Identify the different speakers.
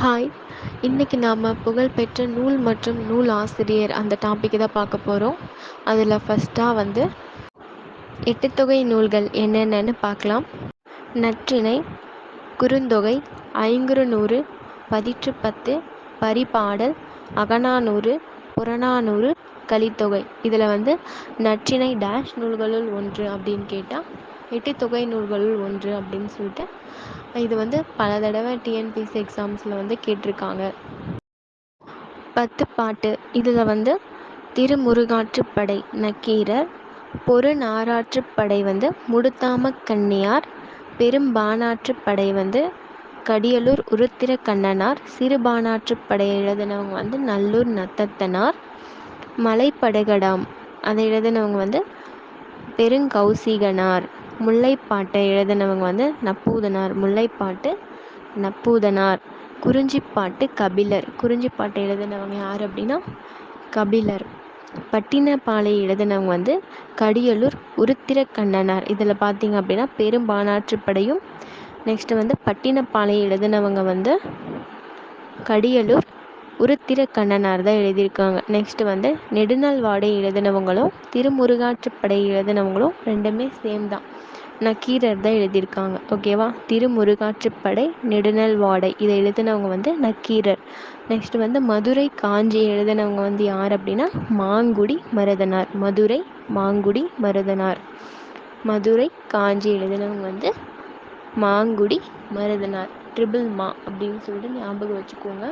Speaker 1: Hi! இன்னைக்கு நாம புகழ்பெற்ற நூல் மற்றும் நூல் ஆசிரியர் அந்த டாபிக் தான் பார்க்க போகிறோம். அதில் ஃபஸ்ட்டாக எட்டுத்தொகை நூல்கள் என்னென்னன்னு பார்க்கலாம். நற்றிணை, குறுந்தொகை, ஐங்குறுநூறு, பதிற்றுப்பத்து, பரிபாடல், அகநானூறு, புறநானூறு, கலித்தொகை. இதில் நற்றிணை டேஷ் நூல்களுள் ஒன்று அப்படின்னு கேட்டால் எட்டுத்தொகை நூல்களுள் ஒன்று அப்படின்னு சொல்லிட்டு இது பல தடவை டிஎன்பிஎஸ்சி எக்ஸாம்ஸில் கேட்டிருக்காங்க. 10 பாட்டு. இதில் திருமுருகாற்றுப்படை நக்கீரர், பொருநாறாற்றுப்படை முடுத்தாமக் கண்ணியார், பெரும்பாணாற்றுப்படை கடியலூர் உருத்திர கண்ணனார், சிறுபாணாற்றுப்படை எழுதினவங்க நல்லூர் நத்தத்தனார், மலைப்படுகடாம் அதை எழுதினவங்க பெருங்கௌசிகனார், முல்லைப்பாட்டை எழுதினவங்க நப்பூதனார், முல்லைப்பாட்டு நப்பூதனார், குறிஞ்சிப்பாட்டு கபிலர், குறிஞ்சிப்பாட்டை எழுதினவங்க யார் அப்படின்னா கபிலர், பட்டினப்பாலை எழுதினவங்க கடியலூர் உருத்திர கண்ணனார். இதில் பார்த்தீங்க அப்படின்னா பெரும்பாணாற்றுப்படையும் நெக்ஸ்ட்டு பட்டினப்பாலை எழுதினவங்க கடியலூர் உருத்திர கண்ணனார் தான் எழுதியிருக்காங்க. நெக்ஸ்ட்டு நெடுநாள்வாடை எழுதினவங்களும் திருமுருகாற்றுப்படை எழுதினவங்களும் ரெண்டுமே சேம் தான், நக்கீரர் தான் எழுதியிருக்காங்க. ஓகேவா? திருமுருகாற்றுப்படை, நெடுநாள்வாடை இதை எழுதினவங்க நக்கீரர். நெக்ஸ்ட்டு மதுரை காஞ்சி எழுதினவங்க யார் அப்படின்னா மாங்குடி மருதனார், மதுரை மாங்குடி மருதனார். மதுரை காஞ்சி எழுதினவங்க மாங்குடி மருதனார், ட்ரிபிள் மா அப்படின்னு சொல்லிட்டு ஞாபகம் வச்சுக்கோங்க.